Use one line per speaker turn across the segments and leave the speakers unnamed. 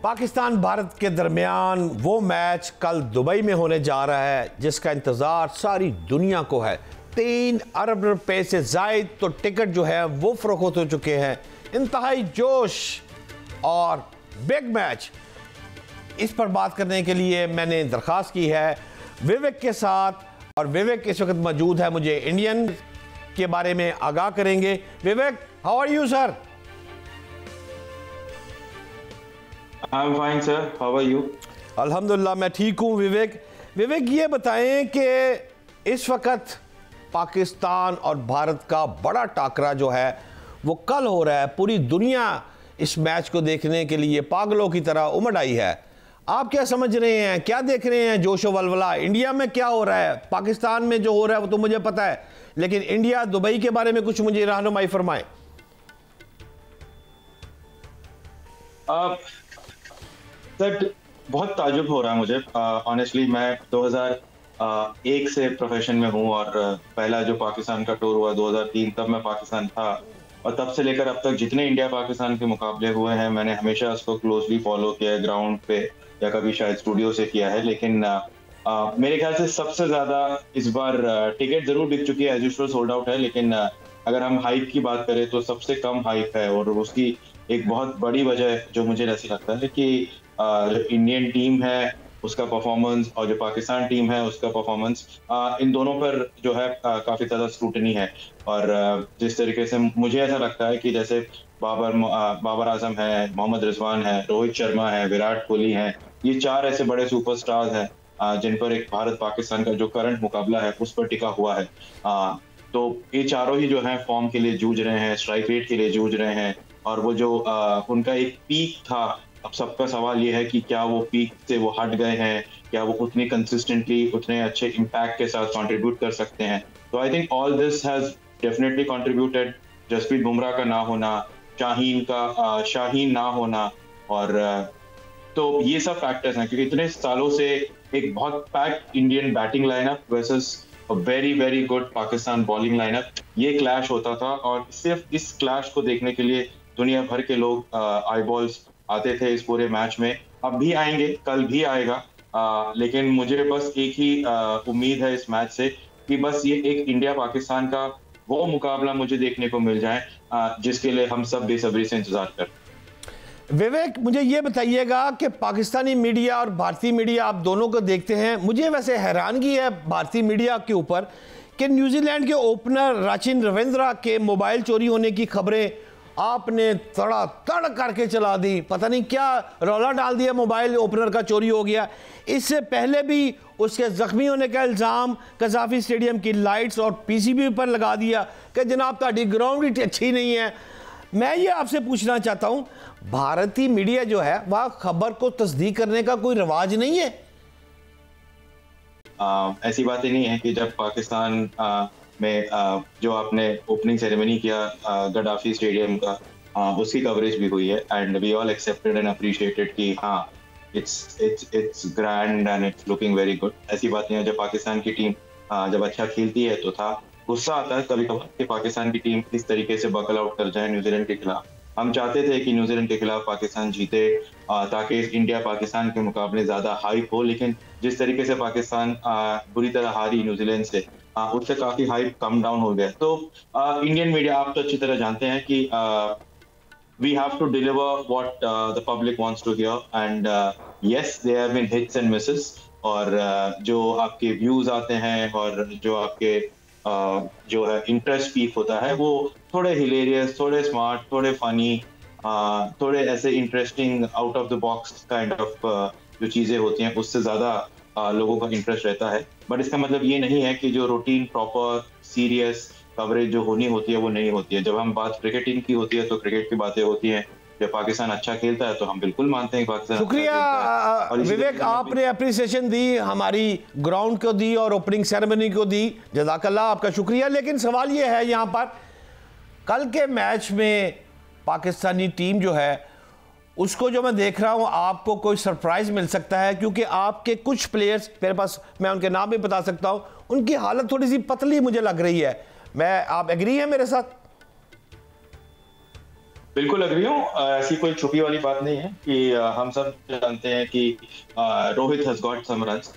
पाकिस्तान भारत के दरमियान वो मैच कल दुबई में होने जा रहा है जिसका इंतज़ार सारी दुनिया को है। 3 अरब रुपए से ज़ायद तो टिकट जो है वो फ़रोख्त हो चुके हैं। इंतहाई जोश और बिग मैच, इस पर बात करने के लिए मैंने दरख्वास्त की है विवेक के साथ, और विवेक इस वक्त मौजूद है, मुझे इंडियन के बारे में आगाह करेंगे। Vivek, how are you sir?
I'm fine, sir. How are you?
अल्हम्दुलिल्लाह मैं ठीक हूँ। विवेक ये बताएं कि इस वक्त पाकिस्तान और भारत का बड़ा टाकरा जो है वो कल हो रहा है। पूरी दुनिया इस मैच को देखने के लिए पागलों की तरह उमड़ आई है। आप क्या समझ रहे हैं, क्या देख रहे हैं? जोशो वलवला इंडिया में क्या हो रहा है, पाकिस्तान में जो हो रहा है वो तो मुझे पता है, लेकिन इंडिया दुबई के बारे में कुछ मुझे रहनुमाई फरमाएं।
सर, बहुत ताजुब हो रहा है मुझे। ऑनेस्टली मैं 2001 से प्रोफेशन में हूँ और पहला जो पाकिस्तान का टूर हुआ 2003, तब मैं पाकिस्तान था, और तब से लेकर अब तक जितने इंडिया पाकिस्तान के मुकाबले हुए हैं मैंने हमेशा उसको क्लोजली फॉलो किया है, ग्राउंड पे या कभी शायद स्टूडियो से किया है। लेकिन मेरे ख्याल से सबसे ज्यादा इस बार टिकट जरूर बिक चुकी है, एज यूजुअल सोल्ड आउट है, लेकिन अगर हम हाइप की बात करें तो सबसे कम हाइप है। और उसकी एक बहुत बड़ी वजह जो मुझे ऐसा लगता है कि जो इंडियन टीम है उसका परफॉर्मेंस और जो पाकिस्तान टीम है उसका परफॉर्मेंस, इन दोनों पर जो है काफी ज्यादा स्क्रूटनी है। और जिस तरीके से मुझे ऐसा लगता है कि जैसे बाबर आजम है, मोहम्मद रिजवान है, रोहित शर्मा है, विराट कोहली है, ये 4 ऐसे बड़े सुपरस्टार्स हैं जिन पर एक भारत पाकिस्तान का जो करंट मुकाबला है उस पर टिका हुआ है। तो ये चारों ही जो है फॉर्म के लिए जूझ रहे हैं, स्ट्राइक रेट के लिए जूझ रहे हैं, और वो जो उनका एक पीक था, अब सबका सवाल ये है कि क्या वो पीक से वो हट गए हैं, क्या वो उतनी कंसिस्टेंटली उतने अच्छे इम्पैक्ट के साथ कंट्रीब्यूट कर सकते हैं। तो I think all this has definitely contributed. Jasprit Bumrah का ना होना, शाहीन ना होना, और तो ये सब फैक्टर्स हैं क्योंकि इतने सालों से एक बहुत packed Indian batting lineup versus very very good Pakistan bowling lineup, ये क्लैश होता था, और सिर्फ इस क्लैश को देखने के लिए दुनिया भर के लोग आई बॉल्स आते थे इस पूरे मैच में। अब भी आएंगे, कल भी आएगा, लेकिन मुझे बस एक ही उम्मीद है इस मैच से कि बस ये एक इंडिया पाकिस्तान का वो मुकाबला मुझे देखने को मिल जाए जिसके लिए हम सब बेसब्री से इंतजार कर।
विवेक, मुझे ये बताइएगा कि पाकिस्तानी मीडिया और भारतीय मीडिया आप दोनों को देखते हैं, मुझे वैसे हैरानगी है भारतीय मीडिया के ऊपर कि न्यूजीलैंड के ओपनर राचिन रविंद्रा के मोबाइल चोरी होने की खबरें आपने तड़ करके चला दी। पता नहीं क्या रौला डाल दिया, मोबाइल ओपनर का चोरी हो गया। इससे पहले भी उसके जख्मी होने का इल्ज़ाम कज़ाफी स्टेडियम की लाइट्स और पीसीबी पर लगा दिया कि जनाब ताड़ी ग्राउंड ही अच्छी नहीं है। मैं ये आपसे पूछना चाहता हूँ, भारतीय मीडिया जो है वह खबर को तस्दीक करने का कोई रिवाज नहीं है?
ऐसी बातें नहीं है कि जब पाकिस्तान में जो आपने ओपनिंग सेरेमनी किया गडाफी स्टेडियम का, उसकी कवरेज भी हुई है, and we all accepted and appreciated कि हाँ it's grand and it's looking very good. ऐसी बातें हैं, जब पाकिस्तान की टीम जब अच्छा खेलती है तो था गुस्सा आता है कभी कभार कि पाकिस्तान की टीम इस तरीके से बकल आउट कर जाए न्यूजीलैंड के खिलाफ। हम चाहते थे कि न्यूजीलैंड के खिलाफ पाकिस्तान जीते ताकि इंडिया पाकिस्तान के मुकाबले ज्यादा हाइप हो, लेकिन जिस तरीके से पाकिस्तान बुरी तरह हारी न्यूजीलैंड से, उससे काफी हाइप कम डाउन हो गया। तो इंडियन मीडिया आप तो अच्छी तरह जानते हैं कि we have to deliver what the public wants to hear, and yes there have been hits and misses, और जो आपके व्यूज आते हैं और जो आपके जो है इंटरेस्ट पीक होता है वो थोड़े हिलेरियस, थोड़े स्मार्ट, थोड़े फनी, थोड़े ऐसे interesting out of the box kind of जो चीजें होती हैं उससे ज्यादा लोगों का इंटरेस्ट रहता है। बट इसका मतलब ये नहीं है कि जो रूटीन प्रॉपर सीरियस कवरेज जो होनी होती है वो नहीं होती है। जब हम बात क्रिकेटिंग की होती है तो क्रिकेट की बातें होती हैं, जब पाकिस्तान अच्छा खेलता है तो हम बिल्कुल मानते हैं पाकिस्तान।
शुक्रिया विवेक, आपने अप्रिसिएशन दी, हमारी ग्राउंड को दी और ओपनिंग सेरेमनी को दी, जज़ाकल्लाह, आपका शुक्रिया। लेकिन सवाल ये है यहाँ पर, कल के मैच में पाकिस्तानी टीम जो है उसको जो मैं देख रहा हूँ, आपको कोई सरप्राइज मिल सकता है क्योंकि आपके कुछ प्लेयर्स मेरे पास, मैं उनके नाम भी बता सकता हूँ, उनकी हालत थोड़ी सी पतली मुझे लग रही है। आप एग्री हैं मेरे साथ?
बिल्कुल अग्री हूँ। ऐसी कोई छुपी वाली बात नहीं है कि हम सब जानते हैं कि Rohit has got some runs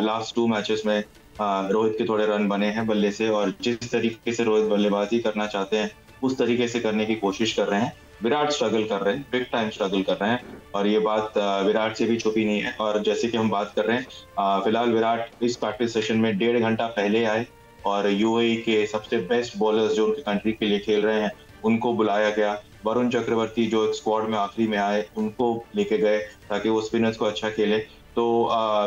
last 2 matches में। रोहित के थोड़े रन बने हैं बल्ले से, और जिस तरीके से रोहित बल्लेबाजी करना चाहते हैं उस तरीके से करने की कोशिश कर रहे हैं। विराट स्ट्रगल कर रहे हैं, बिग टाइम स्ट्रगल कर रहे हैं, और ये बात विराट से भी छुपी नहीं है। और जैसे कि हम बात कर रहे हैं, फिलहाल विराट इस प्रैक्टिस सेशन में 1.5 घंटा पहले आए, और यूएई के सबसे बेस्ट बॉलर्स जो उनकी कंट्री के लिए खेल रहे हैं उनको बुलाया गया। वरुण चक्रवर्ती जो एक स्क्वाड में आखिरी में आए उनको लेके गए ताकि वो स्पिनर्स को अच्छा खेले। तो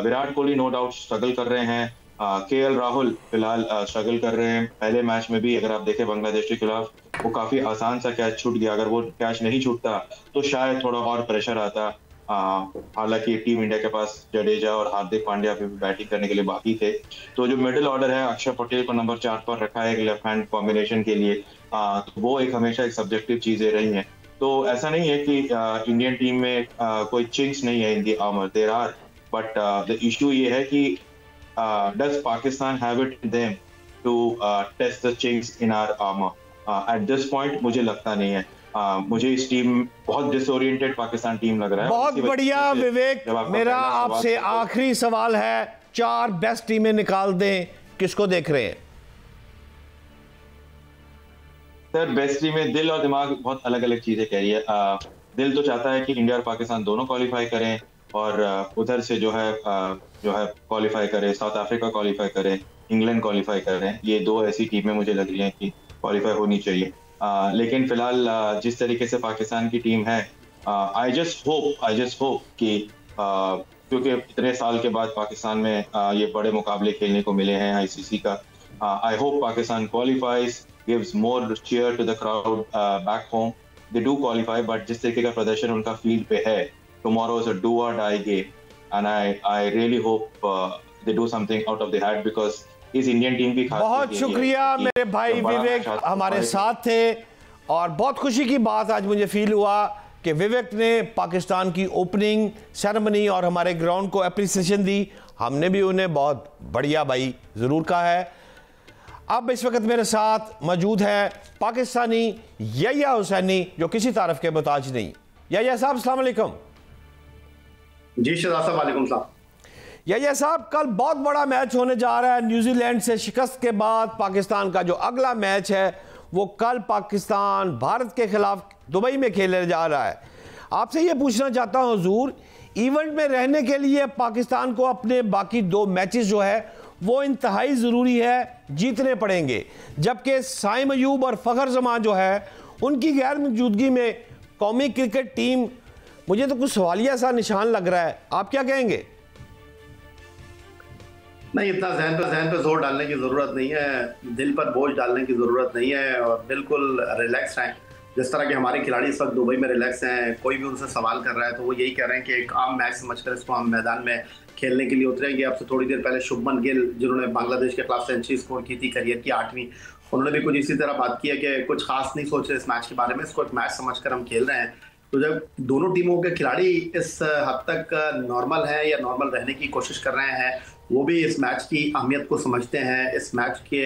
Virat Kohli no doubt struggle कर रहे हैं। केएल राहुल फिलहाल स्ट्रगल कर रहे हैं। पहले मैच में भी अगर आप देखें बांग्लादेश के खिलाफ, वो काफी आसान सा कैच छूट गया। अगर वो कैच नहीं छूटता तो शायद थोड़ा और प्रेशर आता। हालांकि टीम इंडिया के पास जडेजा और हार्दिक पांड्या भी बैटिंग करने के लिए बाकी थे। तो जो मिडिल ऑर्डर है, अक्षर पटेल को नंबर 4 पर रखा है लेफ्ट हैंड कॉम्बिनेशन के लिए, तो वो एक हमेशा एक सब्जेक्टिव चीजें रही हैं। तो ऐसा नहीं है कि इंडियन टीम में कोई चिंक्स नहीं है in the armour, there are, but the issue ये है कि does Pakistan have it in them to test the chinks in our armour. At this point मुझे लगता नहीं है। मुझे इस टीम बहुत डिसोरिएंटेड पाकिस्तान टीम लग रहा है।
बहुत बढ़िया विवेक, मेरा आपसे आखिरी सवाल है, 4 बेस्ट टीमें निकाल दें, किसको देख रहे हैं?
सर बेस्ट टीम में दिल और दिमाग बहुत अलग अलग चीजें कह रही है। दिल तो चाहता है कि इंडिया और पाकिस्तान दोनों क्वालिफाई करें, और उधर से जो है क्वालिफाई करे, साउथ अफ्रीका क्वालिफाई करे, इंग्लैंड क्वालिफाई करें। ये 2 ऐसी टीमें मुझे लग रही हैं कि क्वालिफाई होनी चाहिए। लेकिन फिलहाल जिस तरीके से पाकिस्तान की टीम है, आई जस्ट होप कि क्योंकि इतने साल के बाद पाकिस्तान में ये बड़े मुकाबले खेलने को मिले हैं आईसीसी का, I hope Pakistan qualifies, gives more cheer to the crowd back home. They do qualify, but जिस तरीके का प्रदर्शन उनका फील्ड पे है, tomorrow is a do or die game, and I really hope they do something out of the hat, because इस Indian team की
बहुत शुक्रिया मेरे भाई विवेक हमारे साथ थे, और बहुत खुशी की बात आज मुझे फील हुआ कि विवेक ने पाकिस्तान की ओपनिंग सेरेमनी और हमारे ग्राउंड को एप्रिसिएशन दी। हमने भी उन्हें बहुत बढ़िया भाई ज़रूर कहा है। अब इस वक्त मेरे साथ मौजूद है पाकिस्तानी यहिया हुसैनी, जो किसी तारीफ के मोहताज नहीं। यहिया साहब अस्सलाम वालेकुम।
जी शहजाद साहब वालेकुम सलाम।
यहिया साहब, कल बहुत बड़ा मैच होने जा रहा है। न्यूजीलैंड से शिकस्त के बाद पाकिस्तान का जो अगला मैच है वो कल पाकिस्तान भारत के खिलाफ दुबई में खेले जा रहा है। आपसे ये पूछना चाहता हूँ हुजूर, इवेंट में रहने के लिए पाकिस्तान को अपने बाकी 2 मैचेस जो है वो इंतहाई ज़रूरी है, जीतने पड़ेंगे, जबकि साइम अयूब और फ़खर जमान जो है उनकी गैर मौजूदगी में कौमी क्रिकेट टीम, मुझे तो कुछ सवालिया सा निशान लग रहा है। आप क्या कहेंगे?
नहीं, इतना जहन पे जोर डालने की ज़रूरत नहीं है, दिल पर बोझ डालने की ज़रूरत नहीं है, और बिल्कुल रिलैक्स रहें। जिस तरह के हमारे खिलाड़ी इस वक्त दुबई में रिलैक्स हैं, कोई भी उनसे सवाल कर रहा है तो वो यही कह रहे हैं कि एक आम मैच समझकर इसको हम मैदान में खेलने के लिए उतरेंगे। अब से थोड़ी देर पहले शुभमन गिल, जिन्होंने बांग्लादेश के खिलाफ सेंचुरी स्कोर की थी करियर की 8वीं, उन्होंने भी कुछ इसी तरह बात की है कि कुछ खास नहीं सोच रहे इस मैच के बारे में, इसको एक मैच समझकर हम खेल रहे हैं। तो जब दोनों टीमों के खिलाड़ी इस हद तक नॉर्मल हैं या नॉर्मल रहने की कोशिश कर रहे हैं, वो भी इस मैच की अहमियत को समझते हैं, इस मैच के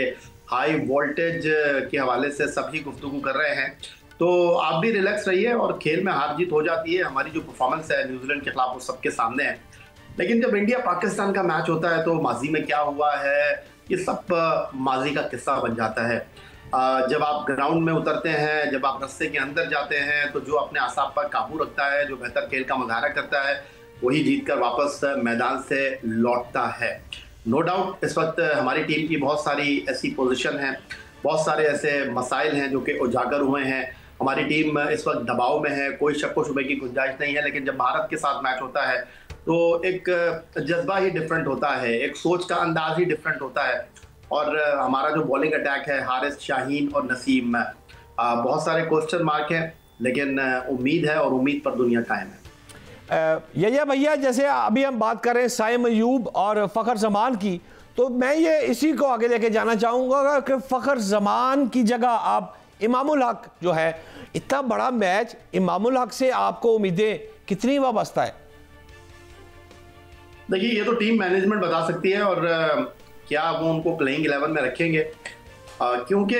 हाई वोल्टेज के हवाले से सभी गुफ्तगू कर रहे हैं, तो आप भी रिलैक्स रहिए। और खेल में हार जीत हो जाती है, हमारी जो परफॉर्मेंस है न्यूजीलैंड के खिलाफ वो सबके सामने है। लेकिन जब इंडिया पाकिस्तान का मैच होता है तो माजी में क्या हुआ है ये सब माजी का किस्सा बन जाता है। जब आप ग्राउंड में उतरते हैं, जब आप रस्ते के अंदर जाते हैं, तो जो अपने आसाब पर काबू रखता है, जो बेहतर खेल का मुजाहरा करता है, वही जीतकर वापस मैदान से लौटता है। नो डाउट इस वक्त हमारी टीम की बहुत सारी ऐसी पोजीशन हैं, बहुत सारे ऐसे मसाइल हैं जो कि उजागर हुए हैं। हमारी टीम इस वक्त दबाव में है, कोई शक व शुबे की गुंजाइश नहीं है। लेकिन जब भारत के साथ मैच होता है तो एक जज्बा ही डिफरेंट होता है, एक सोच का अंदाज ही डिफरेंट होता है। और हमारा जो बॉलिंग अटैक है, हारिस, शाहीन और नसीम में बहुत सारे क्वेश्चन मार्क हैं, लेकिन उम्मीद है और उम्मीद पर दुनिया कायम है।
यहिया भैया, जैसे अभी हम बात कर रहे हैं साइम अयूब और फ़खर जमान की, तो मैं ये इसी को आगे लेके जाना चाहूँगा कि फ़खर जमान की जगह आप इमामुल हक जो है, इतना बड़ा मैच, इमामुल हक से आपको उम्मीदें कितनी वाबस्ता है?
देखिए, ये तो टीम मैनेजमेंट बता सकती है, और क्या वो उनको प्लेइंग 11 में रखेंगे, क्योंकि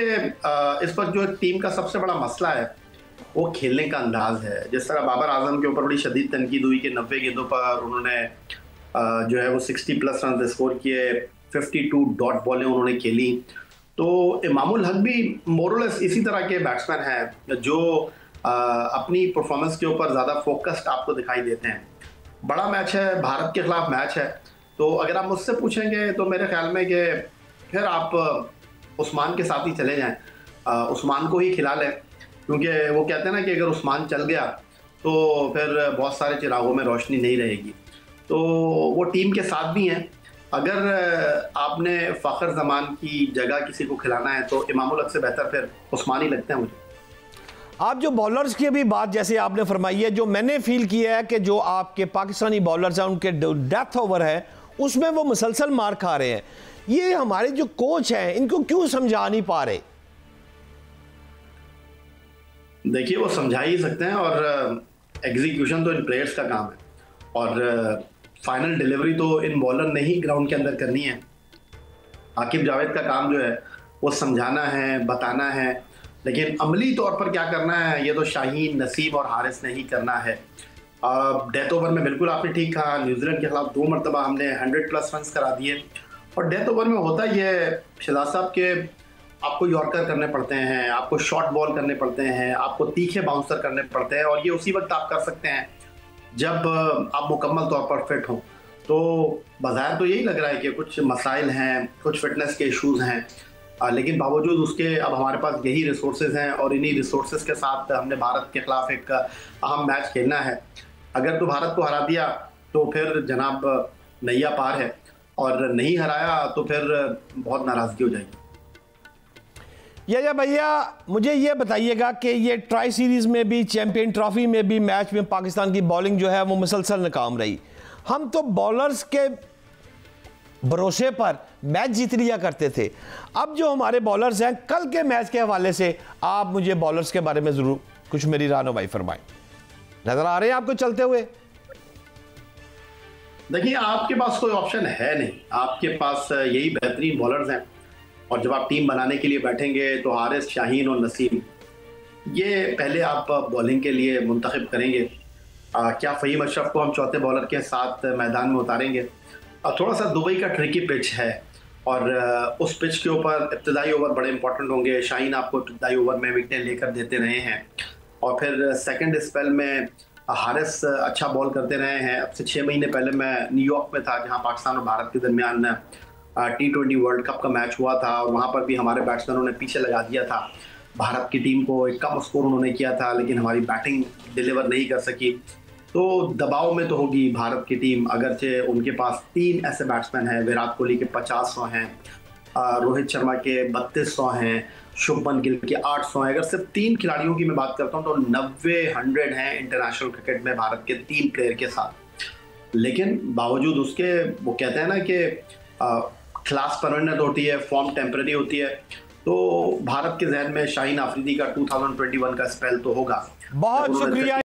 इस वक्त जो टीम का सबसे बड़ा मसला है वो खेलने का अंदाज है। जिस तरह बाबर आजम के ऊपर बड़ी शदीद तनकीद हुई कि 90 गेंदों पर उन्होंने जो है वो 60+ रन स्कोर किए, 52 डॉट बॉलें उन्होंने खेली। तो इमामुल हक भी मोरलेस इसी तरह के बैट्समैन हैं जो अपनी परफॉर्मेंस के ऊपर ज़्यादा फोकस्ड आपको दिखाई देते हैं। बड़ा मैच है, भारत के खिलाफ मैच है, तो अगर आप मुझसे पूछेंगे तो मेरे ख्याल में कि फिर आप उस्मान के साथ ही चले जाएं, उस्मान को ही खिला लें, क्योंकि वो कहते हैं ना कि अगर उस्मान चल गया तो फिर बहुत सारे चिरागों में रोशनी नहीं रहेगी। तो वो टीम के साथ भी हैं। अगर आपने फ़खर ज़मान की जगह किसी को खिलाना है तो इमामुल हक से बेहतर फिर उस्मान ही लगते हैं मुझे।
आप जो बॉलर्स की अभी बात जैसे आपने फरमाई है, जो मैंने फील किया है कि जो आपके पाकिस्तानी बॉलर्स हैं उनके डेथ ओवर है उसमें वो मुसलसल मार खा रहे हैं। ये हमारे जो कोच हैं इनको क्यों समझा नहीं पा रहे?
देखिए, वो समझा ही सकते हैं और एग्जीक्यूशन तो इन प्लेयर्स का काम है और फाइनल डिलीवरी तो इन बॉलर ने ही ग्राउंड के अंदर करनी है। आकिब जावेद का काम जो है वो समझाना है, बताना है, लेकिन अमली तौर पर क्या करना है ये तो शाहीन, नसीम और हारिस ने ही करना है। डेथ ओवर में बिल्कुल आपने ठीक कहा, न्यूजीलैंड के खिलाफ 2 मरतबा हमने 100+ रन करा दिए। और डेथ ओवर में होता ये शहजाद साहब के आपको यॉर्कर करने पड़ते हैं, आपको शॉर्ट बॉल करने पड़ते हैं, आपको तीखे बाउंसर करने पड़ते हैं, और ये उसी वक्त आप कर सकते हैं जब आप मुकम्मल तौर पर फिट हों। तो बाज़ाहिर तो यही लग रहा है कि कुछ मसाइल हैं, कुछ फिटनेस के इश्यूज़ हैं, लेकिन बावजूद उसके अब हमारे पास यही रिसोर्सेज हैं और इन्हीं रिसोर्सेज के साथ हमने भारत के खिलाफ एक अहम मैच खेलना है। अगर तो भारत को हरा दिया तो फिर जनाब नैया पार है, और नहीं हराया तो फिर बहुत नाराज़गी हो जाएगी।
या भैया मुझे ये बताइएगा कि ये ट्राई सीरीज़ में भी, चैंपियन ट्रॉफी में भी मैच में पाकिस्तान की बॉलिंग जो है वो मुसलसल नाकाम रही। हम तो बॉलर्स के भरोसे पर मैच जीत लिया करते थे। अब जो हमारे बॉलर्स हैं, कल के मैच के हवाले से आप मुझे बॉलर्स के बारे में ज़रूर कुछ मेरी रहनुमाई फरमाएं। नज़र आ रहे हैं आपको चलते हुए?
देखिए, आपके पास कोई ऑप्शन है नहीं, आपके पास यही बेहतरीन बॉलर्स हैं, और जब आप टीम बनाने के लिए बैठेंगे तो हारिस, शाहीन और नसीम, ये पहले आप बॉलिंग के लिए मुंतखब करेंगे। क्या फ़हीम अशरफ को हम चौथे बॉलर के साथ मैदान में उतारेंगे? थोड़ा सा दुबई का ट्रिकी पिच है, और उस पिच के ऊपर इब्तदाई ओवर बड़े इंपॉर्टेंट होंगे। शाहीन आपको इब्तदाई ओवर में विकेटें लेकर देते रहे हैं, और फिर सेकंड स्पेल में हारिस अच्छा बॉल करते रहे हैं। अब से 6 महीने पहले मैं न्यूयॉर्क में था, जहां पाकिस्तान और भारत के दरमियान T20 वर्ल्ड कप का मैच हुआ था, और वहाँ पर भी हमारे बैट्समैनों ने पीछे लगा दिया था भारत की टीम को। एक कम स्कोर उन्होंने किया था, लेकिन हमारी बैटिंग डिलीवर नहीं कर सकी। तो दबाव में तो होगी भारत की टीम, अगरचे उनके पास 3 ऐसे बैट्समैन हैं, विराट कोहली के 50-100 हैं, रोहित शर्मा के 3200 हैं, शुभमन गिल के 800 हैं। अगर सिर्फ 3 खिलाड़ियों की मैं बात करता हूँ तो 90-100 हैं इंटरनेशनल क्रिकेट में भारत के 3 प्लेयर के साथ। लेकिन बावजूद उसके वो कहते हैं ना कि क्लास परमानेंट होती है, फॉर्म टेम्पररी होती है। तो भारत के जहन में शाहीन आफरीदी का 2021 का स्पेल तो होगा।
बहुत शुक्रिया।